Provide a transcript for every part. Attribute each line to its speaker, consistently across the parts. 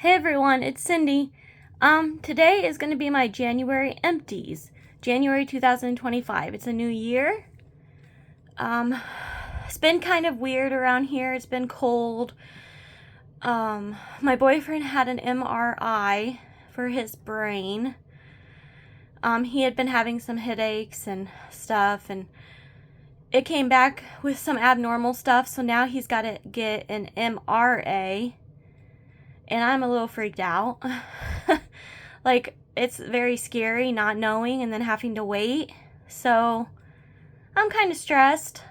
Speaker 1: Hey everyone, it's Cindy. Today is going to be my January empties. January 2025. It's a new year. It's been kind of weird around here. It's been cold. My boyfriend had an MRI for his brain. He had been having some headaches and stuff, and it came back with some abnormal stuff, so now he's got to get an MRA. And I'm a little freaked out. Like, it's very scary not knowing and then having to wait. So, I'm kind of stressed.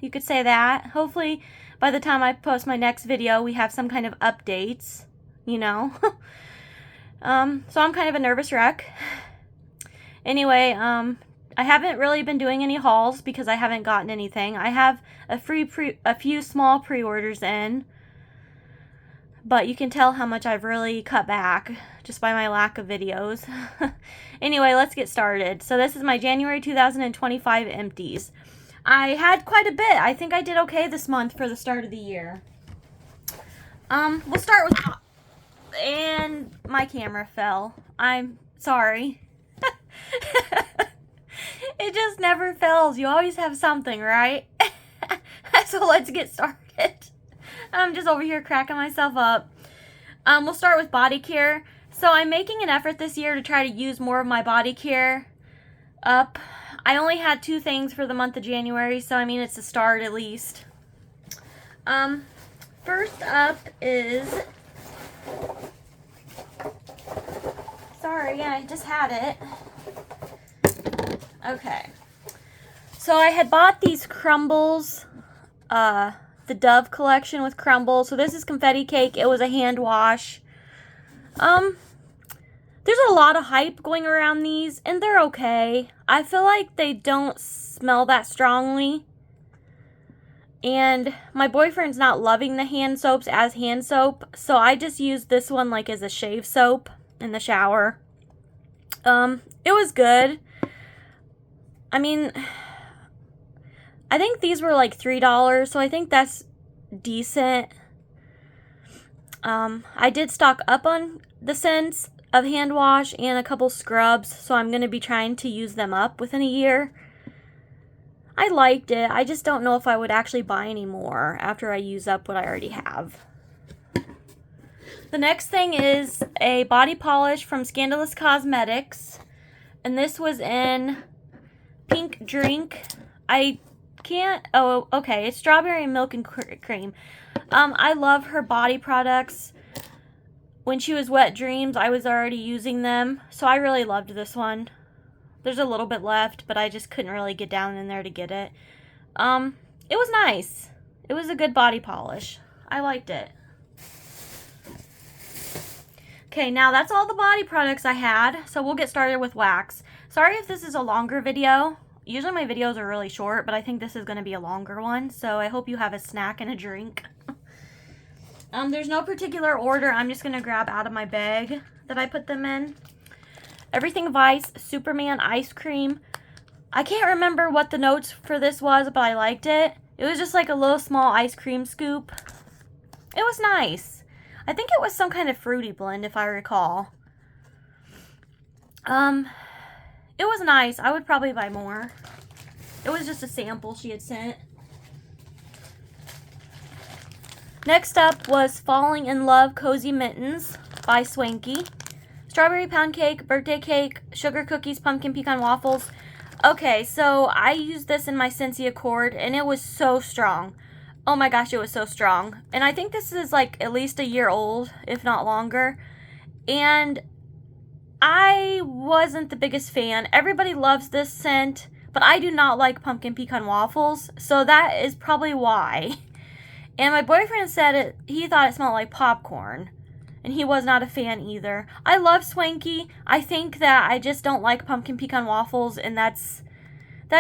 Speaker 1: You could say that. Hopefully, by the time I post my next video, we have some kind of updates, you know. So I'm kind of a nervous wreck. Anyway, I haven't really been doing any hauls because I haven't gotten anything. I have a few small pre-orders in. But you can tell how much I've really cut back just by my lack of videos. Anyway, let's get started. So this is my January 2025 empties. I had quite a bit. I think I did okay this month for the start of the year. We'll start with... And my camera fell. I'm sorry. It just never fails. You always have something, right? So let's get started. I'm just over here cracking myself up. We'll start with body care. So I'm making an effort this year to try to use more of my body care up. I only had 2 things for the month of January, so I mean it's a start at least. First up is... Sorry, I just had it. Okay. So I had bought these crumbles, the Dove collection with crumbles. So this is confetti cake. It was a hand wash. There's a lot of hype going around these, and they're okay. I feel like they don't smell that strongly. And my boyfriend's not loving the hand soaps as hand soap, so I just used this one like as a shave soap in the shower. It was good. I mean, I think these were like $3, so I think that's decent. I did stock up on the scents of hand wash and a couple scrubs, so I'm going to be trying to use them up within a year. I liked it. I just don't know if I would actually buy any more after I use up what I already have. The next thing is a body polish from Scandalous Cosmetics, and this was in Pink Drink. It's strawberry and milk and cream. I love her body products. When she was Wet Dreams, I was already using them, so I really loved this one. There's a little bit left, but I just couldn't really get down in there to get it. It was nice. It was a good body polish. I liked it. Okay, now that's all the body products I had, so we'll get started with wax. Sorry if this is a longer video. Usually my videos are really short, but I think this is going to be a longer one, so I hope you have a snack and a drink. There's no particular order. I'm just going to grab out of my bag that I put them in. Everything Vice, Superman Ice Cream. I can't remember what the notes for this was, but I liked it. It was just like a little small ice cream scoop. It was nice. I think it was some kind of fruity blend, if I recall. It was nice. I would probably buy more. It was just a sample she had sent. Next up was Falling in Love Cozy Mittens by Swanky. Strawberry pound cake, birthday cake, sugar cookies, pumpkin pecan waffles. Okay, so I used this in my Scentsy Accord, and it was so strong. Oh my gosh, it was so strong. And I think this is like at least a year old, if not longer. And I wasn't the biggest fan. Everybody loves this scent, but I do not like pumpkin pecan waffles, so that is probably why. And my boyfriend said he thought it smelled like popcorn, and he was not a fan either. I love Swanky. I think that I just don't like pumpkin pecan waffles, and that's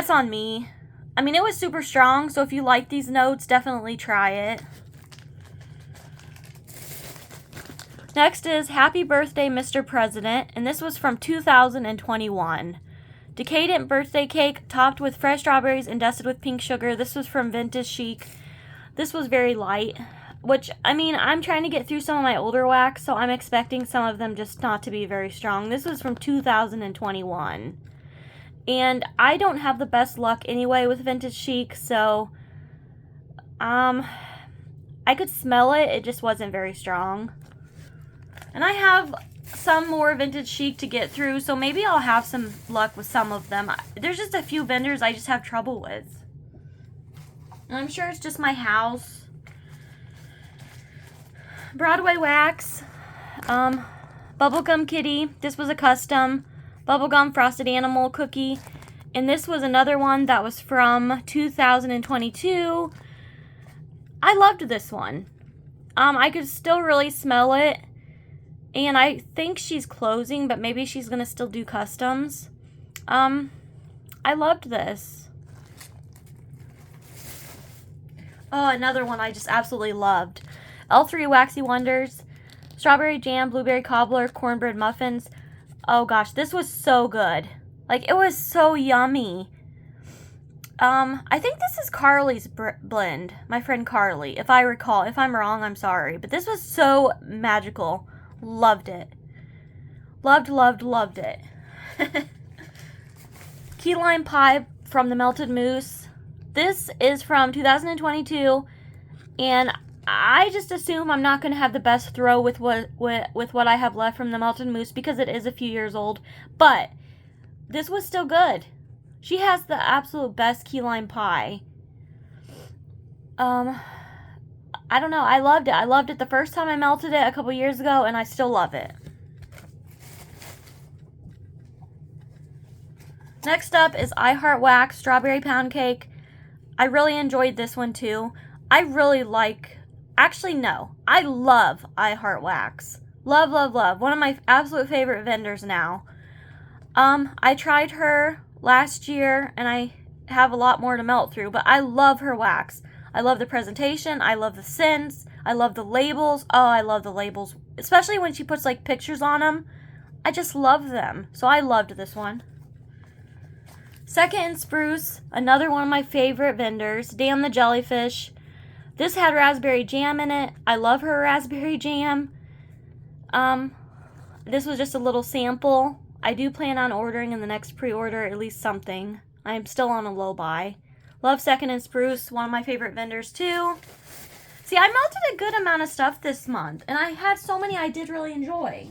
Speaker 1: on me. I mean, it was super strong, so if you like these notes, definitely try it. Next is Happy Birthday, Mr. President, and this was from 2021. Decadent birthday cake topped with fresh strawberries and dusted with pink sugar. This was from Vintage Chic. This was very light. which, I mean, I'm trying to get through some of my older wax, so I'm expecting some of them just not to be very strong. This was from 2021. And I don't have the best luck anyway with Vintage Chic, so I could smell it. It just wasn't very strong. And I have some more Vintage Chic to get through, so maybe I'll have some luck with some of them. There's just a few vendors I just have trouble with. And I'm sure it's just my house. Broadway Wax. Bubblegum Kitty. This was a custom. Bubblegum Frosted Animal Cookie. And this was another one that was from 2022. I loved this one. I could still really smell it. And I think she's closing, but maybe she's going to still do customs. I loved this. Oh, another one I just absolutely loved. L3 Waxy Wonders. Strawberry Jam, Blueberry Cobbler, Cornbread Muffins. Oh gosh, this was so good. Like, it was so yummy. I think this is Carly's blend. My friend Carly, if I recall. If I'm wrong, I'm sorry. But this was so magical. Loved it. Loved, loved, loved it. Key Lime Pie from the Melted Mousse. This is from 2022. And I just assume I'm not going to have the best throw with what I have left from the Melted Mousse because it is a few years old. But this was still good. She has the absolute best key lime pie. I don't know. I loved it. I loved it the first time I melted it a couple years ago, and I still love it. Next up is I Heart Wax Strawberry Pound Cake. I really enjoyed this one too. I really like... Actually, no. I love I Heart Wax. Love, love, love. One of my absolute favorite vendors now. I tried her last year, and I have a lot more to melt through, but I love her wax. I love the presentation. I love the scents. I love the labels. Oh, I love the labels. Especially when she puts, like, pictures on them. I just love them. So I loved this one. Second and Spruce. Another one of my favorite vendors. Damn the Jellyfish. This had raspberry jam in it. I love her raspberry jam. This was just a little sample. I do plan on ordering in the next pre-order at least something. I'm still on a low buy. Love Second and Spruce, one of my favorite vendors too. See, I melted a good amount of stuff this month, and I had so many I did really enjoy.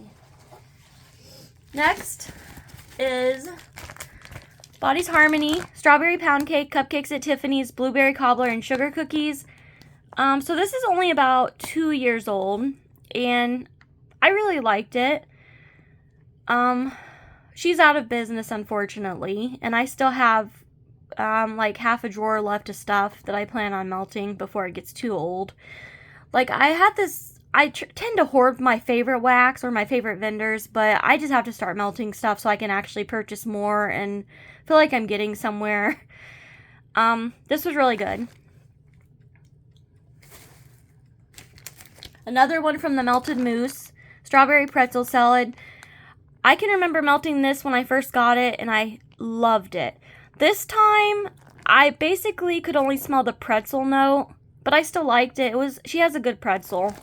Speaker 1: Next is Body's Harmony, Strawberry Pound Cake, Cupcakes at Tiffany's, Blueberry Cobbler, and Sugar Cookies. So this is only about 2 years old, and I really liked it. She's out of business, unfortunately, and I still have, like, half a drawer left of stuff that I plan on melting before it gets too old. Like, I had this, I tend to hoard my favorite wax or my favorite vendors, but I just have to start melting stuff so I can actually purchase more and feel like I'm getting somewhere. This was really good. Another one from the Melted Mousse, Strawberry Pretzel Salad. I can remember melting this when I first got it, and I loved it. This time, I basically could only smell the pretzel note, but I still liked it. She has a good pretzel.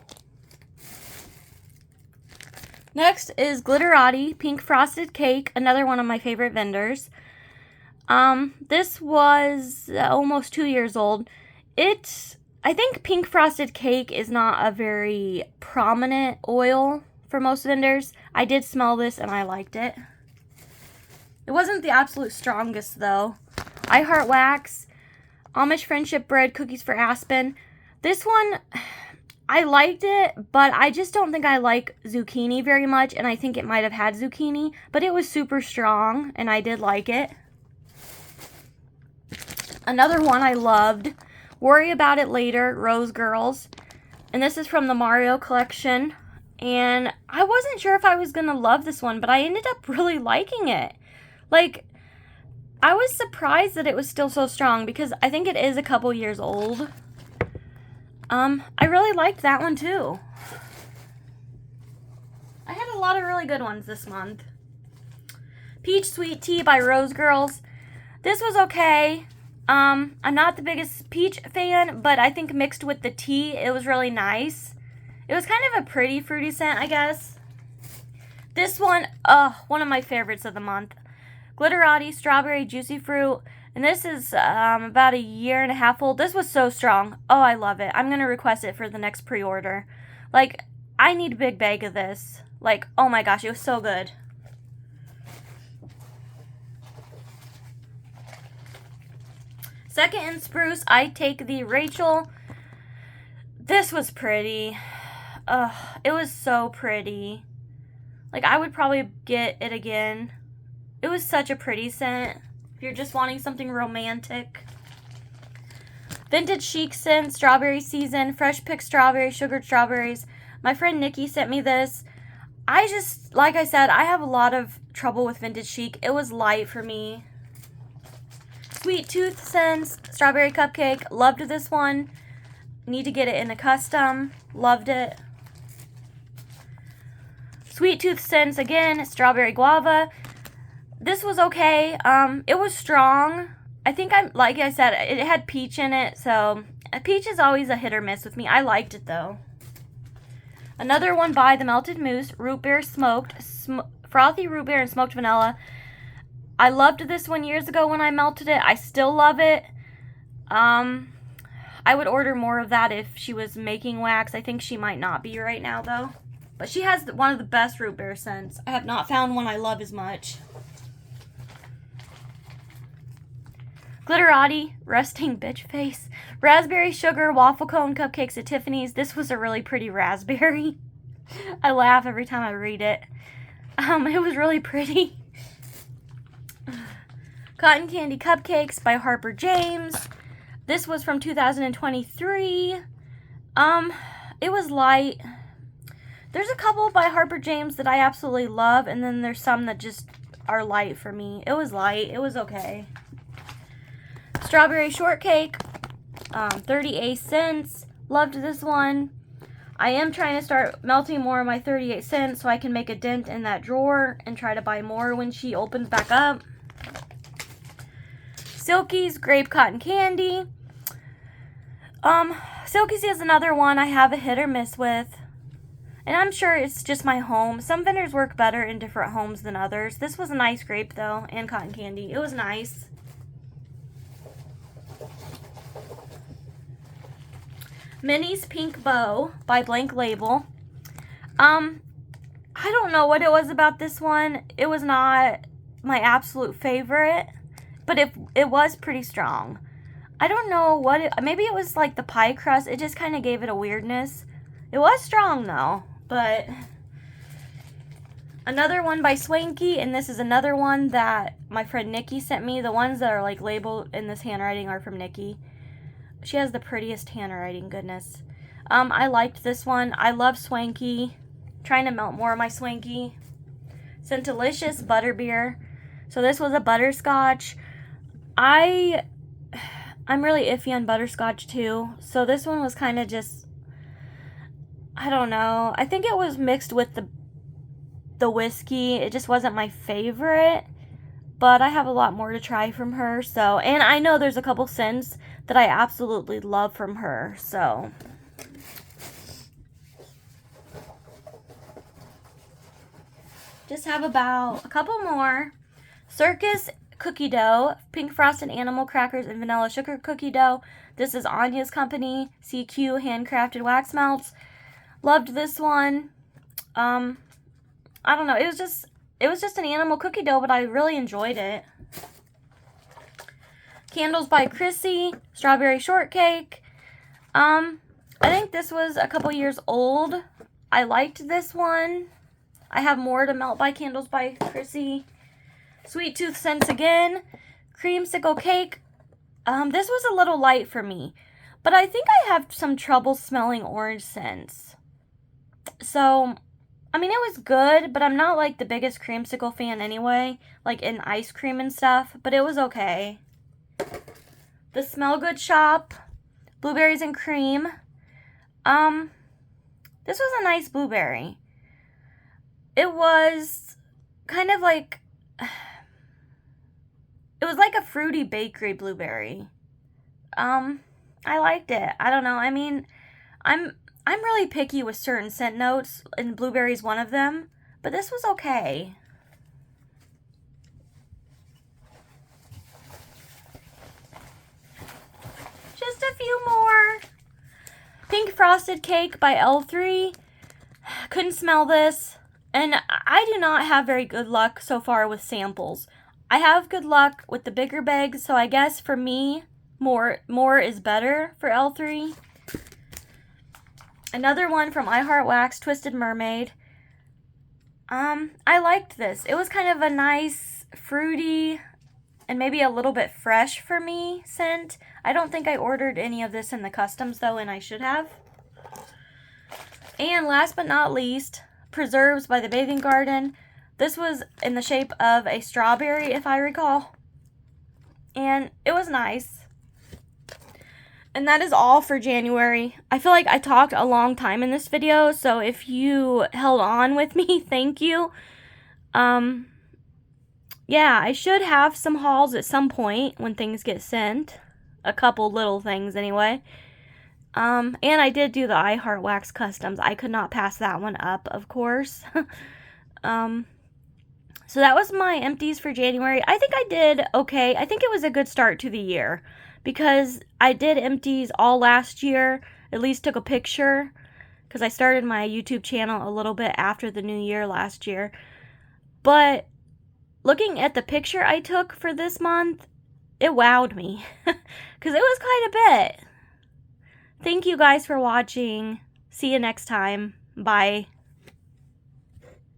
Speaker 1: Next is Glitterati Pink Frosted Cake, another one of my favorite vendors. This was almost 2 years old. I think Pink Frosted Cake is not a very prominent oil for most vendors. I did smell this and I liked it. It wasn't the absolute strongest though. I Heart Wax, Amish Friendship Bread, Cookies for Aspen. This one, I liked it, but I just don't think I like zucchini very much, and I think it might have had zucchini, but it was super strong and I did like it. Another one I loved, Worry About It Later, Rose Girls. And this is from the Mario collection. And I wasn't sure if I was going to love this one, but I ended up really liking it. Like, I was surprised that it was still so strong because I think it is a couple years old. I really liked that one too. I had a lot of really good ones this month. Peach Sweet Tea by Rose Girls. This was okay. I'm not the biggest peach fan, but I think mixed with the tea, it was really nice. It was kind of a pretty fruity scent, I guess. This one, one of my favorites of the month. Glitterati Strawberry Juicy Fruit. And this is about a year and a half old. This was so strong. Oh, I love it. I'm going to request it for the next pre-order. Like, I need a big bag of this. Like, oh my gosh, it was so good. Second in spruce, I take the Rachel. This was pretty. It was so pretty. Like, I would probably get it again. It was such a pretty scent. If you're just wanting something romantic. Vintage Chic Scent, Strawberry Season, Fresh Picked Strawberry, Sugared Strawberries. My friend Nikki sent me this. I just, like I said, I have a lot of trouble with Vintage Chic. It was light for me. Sweet Tooth Scents, Strawberry Cupcake. Loved this one. Need to get it in a custom. Loved it. Sweet Tooth Scents again, Strawberry Guava. This was okay. It was strong. I think like I said, it had peach in it, so peach is always a hit or miss with me. I liked it though. Another one by the Melted Mousse, Root Beer Smoked, Frothy Root Beer and Smoked Vanilla. I loved this one years ago when I melted it. I still love it. I would order more of that if she was making wax. I think she might not be right now though. But she has one of the best root beer scents. I have not found one I love as much. Glitterati, Resting Bitch Face. Raspberry Sugar Waffle Cone Cupcakes at Tiffany's. This was a really pretty raspberry. I laugh every time I read it. It was really pretty. Cotton Candy Cupcakes by Harper James. This was from 2023. It was light. There's a couple by Harper James that I absolutely love, and then there's some that just are light for me. It was light. It was okay. Strawberry Shortcake, 38 cents. Loved this one. I am trying to start melting more of my 38 cents so I can make a dent in that drawer and try to buy more when she opens back up. Silky's Grape Cotton Candy. Silky's is another one I have a hit or miss with. And I'm sure it's just my home. Some vendors work better in different homes than others. This was a nice grape though, and cotton candy. It was nice. Minnie's Pink Bow by Blank Label. I don't know what it was about this one. It was not my absolute favorite, but it was pretty strong. I don't know what it, maybe it was like the pie crust. It just kind of gave it a weirdness. It was strong though, but another one by Swanky, and this is another one that my friend Nikki sent me. The ones that are like labeled in this handwriting are from Nikki. She has the prettiest handwriting, goodness. I liked this one. I love Swanky. Trying to melt more of my Swanky. Scentilicious Butterbeer. So this was a butterscotch. I'm really iffy on butterscotch too. So this one was kind of just, I don't know. I think it was mixed with the whiskey. It just wasn't my favorite. But I have a lot more to try from her. So, and I know there's a couple scents that I absolutely love from her. So, just have about a couple more. Circus Cookie Dough, Pink Frosted Animal Crackers, and Vanilla Sugar Cookie Dough. This is Anya's company. CQ Handcrafted Wax Melts. Loved this one. I don't know. It was just an animal cookie dough, but I really enjoyed it. Candles by Chrissy, Strawberry Shortcake. I think this was a couple years old. I liked this one. I have more to melt by Candles by Chrissy. Sweet Tooth Scents again. Creamsicle Cake. This was a little light for me, but I think I have some trouble smelling orange scents. So, I mean, it was good, but I'm not like the biggest creamsicle fan anyway, like in ice cream and stuff, but it was okay. The Smell Good Shop, Blueberries and Cream. This was a nice blueberry. It was kind of like, it was like a fruity bakery blueberry. I liked it. I don't know. I mean, I'm really picky with certain scent notes, and blueberry's one of them, but this was okay. Just a few more. Pink Frosted Cake by L3. Couldn't smell this. And I do not have very good luck so far with samples. I have good luck with the bigger bags, so I guess for me, more is better for L3. Another one from I Heart Wax, Twisted Mermaid. I liked this. It was kind of a nice, fruity, and maybe a little bit fresh for me scent. I don't think I ordered any of this in the customs though, and I should have. And last but not least, Preserves by the Bathing Garden. This was in the shape of a strawberry, if I recall. And it was nice. And that is all for January. I feel like I talked a long time in this video, so if you held on with me, thank you. Yeah, I should have some hauls at some point when things get sent. A couple little things anyway. And I did do the I Heart Wax customs. I could not pass that one up, of course. So that was my empties for January. I think I did okay. I think it was a good start to the year because I did empties all last year. At least took a picture because I started my YouTube channel a little bit after the new year last year. But looking at the picture I took for this month, it wowed me because it was quite a bit. Thank you guys for watching. See you next time. Bye.